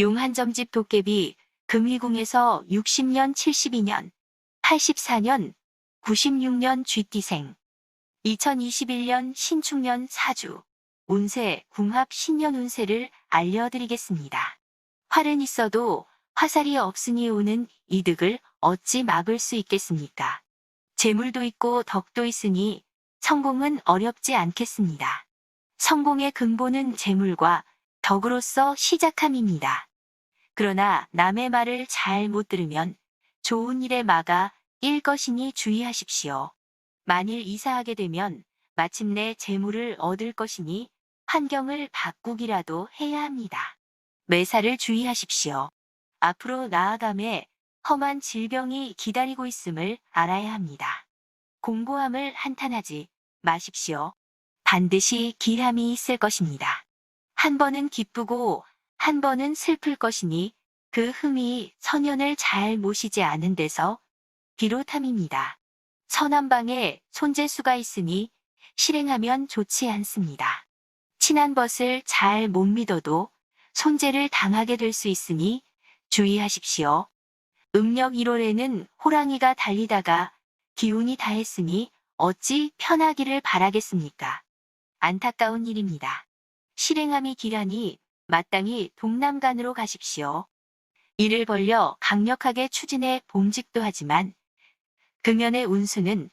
용한점집 도깨비 금희궁에서 60년, 72년, 84년, 96년 쥐띠생, 2021년 신축년 사주, 운세, 궁합 신년 운세를 알려드리겠습니다. 활은 있어도 화살이 없으니 오는 이득을 어찌 막을 수 있겠습니까? 재물도 있고 덕도 있으니 성공은 어렵지 않겠습니다. 성공의 근본은 재물과 덕으로서 시작함입니다. 그러나 남의 말을 잘 못 들으면 좋은 일에 막아 일 것이니 주의하십시오. 만일 이사하게 되면 마침내 재물을 얻을 것이니 환경을 바꾸기라도 해야 합니다. 매사를 주의하십시오. 앞으로 나아감에 험한 질병이 기다리고 있음을 알아야 합니다. 공고함을 한탄하지 마십시오. 반드시 기함이 있을 것입니다. 한 번은 기쁘고 한 번은 슬플 것이니 그 흠이 선연을 잘 모시지 않은 데서 비롯함입니다. 서남방에 손재수가 있으니 실행하면 좋지 않습니다. 친한 벗을 잘 못 믿어도 손재를 당하게 될 수 있으니 주의하십시오. 음력 1월에는 호랑이가 달리다가 기운이 다했으니 어찌 편하기를 바라겠습니까? 안타까운 일입니다. 실행함이 기라니 마땅히 동남간으로 가십시오. 이를 벌려 강력하게 추진해 봉직도 하지만 금연의 운수는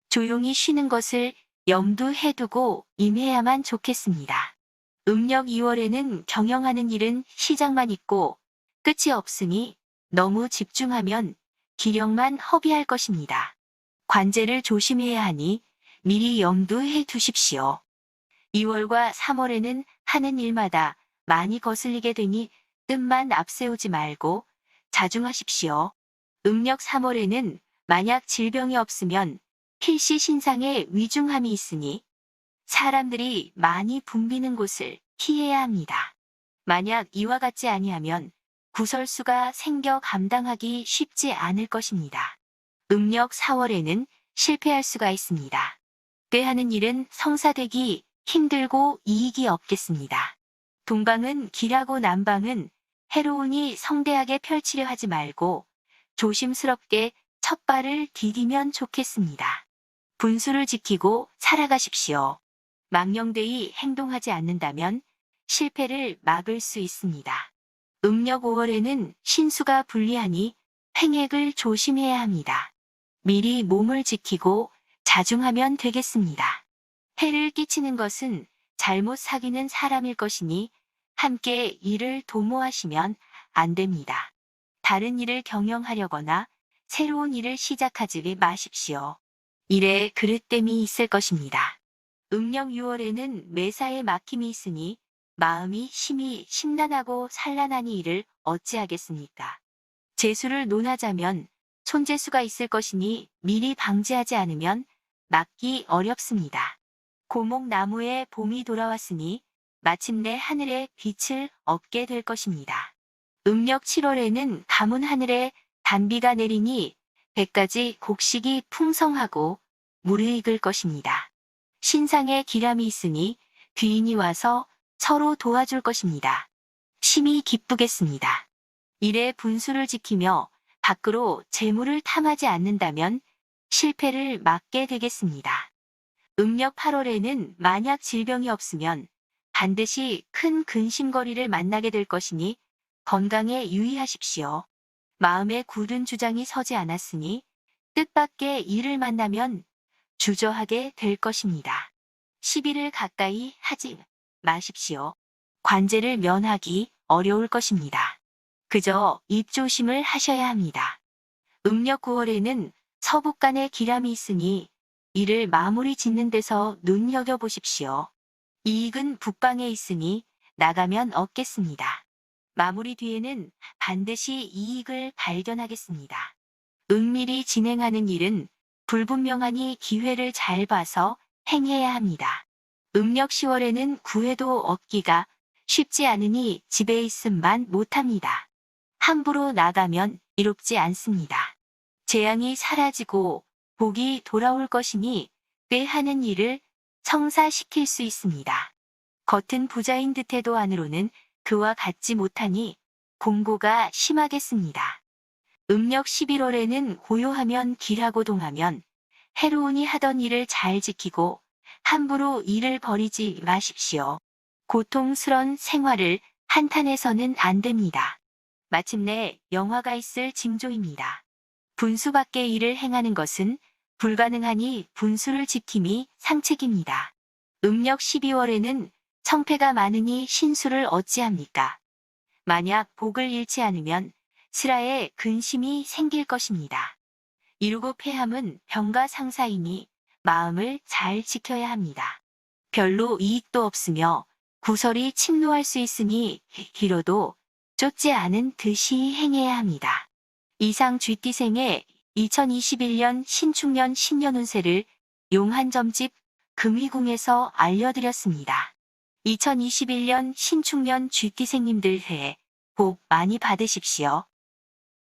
조용히 쉬는 것을 염두해 두고 임해야만 좋겠습니다. 음력 2월에는 경영하는 일은 시작만 있고 끝이 없으니 너무 집중하면 기력만 허비할 것입니다. 관제를 조심해야 하니 미리 염두해 두십시오. 2월과 3월에는 하는 일마다 많이 거슬리게 되니 뜻만 앞세우지 말고 자중하십시오. 음력 3월에는 만약 질병이 없으면 필시 신상에 위중함이 있으니 사람들이 많이 붐비는 곳을 피해야 합니다. 만약 이와 같지 아니하면 구설수가 생겨 감당하기 쉽지 않을 것입니다. 음력 4월에는 실패할 수가 있습니다. 꾀하는 일은 성사되기 힘들고 이익이 없겠습니다. 동방은 길하고 남방은 해로우니 성대하게 펼치려 하지 말고 조심스럽게 첫 발을 디디면 좋겠습니다. 분수를 지키고 살아가십시오. 망령되이 행동하지 않는다면 실패를 막을 수 있습니다. 음력 5월에는 신수가 불리하니 횡액을 조심해야 합니다. 미리 몸을 지키고 자중하면 되겠습니다. 해를 끼치는 것은 잘못 사귀는 사람일 것이니 함께 일을 도모하시면 안 됩니다. 다른 일을 경영하려거나 새로운 일을 시작하지 마십시오. 일에 그릇됨이 있을 것입니다. 음력 6월에는 매사에 막힘이 있으니 마음이 심히 심란하고 산란하니 이를 어찌하겠습니까? 재수를 논하자면 손재수가 있을 것이니 미리 방지하지 않으면 막기 어렵습니다. 고목나무에 봄이 돌아왔으니 마침내 하늘에 빛을 얻게 될 것입니다. 음력 7월에는 가문 하늘에 단비가 내리니 백가지 곡식이 풍성하고 무르익을 것입니다. 신상에 기람이 있으니 귀인이 와서 서로 도와줄 것입니다. 심히 기쁘겠습니다. 일의 분수를 지키며 밖으로 재물을 탐하지 않는다면 실패를 막게 되겠습니다. 음력 8월에는 만약 질병이 없으면 반드시 큰 근심거리를 만나게 될 것이니 건강에 유의하십시오. 마음에 굳은 주장이 서지 않았으니 뜻밖의 일을 만나면 주저하게 될 것입니다. 시비를 가까이 하지 마십시오. 관제를 면하기 어려울 것입니다. 그저 입조심을 하셔야 합니다. 음력 9월에는 서북간에 기람이 있으니 이를 마무리 짓는 데서 눈여겨보십시오. 이익은 북방에 있으니 나가면 얻겠습니다. 마무리 뒤에는 반드시 이익을 발견하겠습니다. 은밀히 진행하는 일은 불분명하니 기회를 잘 봐서 행해야 합니다. 음력 10월에는 구해도 얻기가 쉽지 않으니 집에 있음만 못합니다. 함부로 나가면 이롭지 않습니다. 재앙이 사라지고 복이 돌아올 것이니 꾀하는 일을 성사시킬 수 있습니다. 겉은 부자인 듯해도 안으로는 그와 같지 못하니 공고가 심하겠습니다. 음력 11월에는 고요하면 길하고 동하면 해로우니 하던 일을 잘 지키고 함부로 일을 벌이지 마십시오. 고통스런 생활을 한탄해서는 안 됩니다. 마침내 영화가 있을 징조입니다. 분수 밖의 일을 행하는 것은 불가능하니 분수를 지킴이 상책입니다. 음력 12월에는 청패가 많으니 신수를 어찌합니까? 만약 복을 잃지 않으면 슬하에 근심이 생길 것입니다. 이루고 패함은 병과 상사이니 마음을 잘 지켜야 합니다. 별로 이익도 없으며 구설이 침노할 수 있으니 길어도 쫓지 않은 듯이 행해야 합니다. 이상 쥐띠생의 2021년 신축년 신년 운세를 용한점집 금위궁에서 알려드렸습니다. 2021년 신축년 쥐띠생님들 새해 복 많이 받으십시오.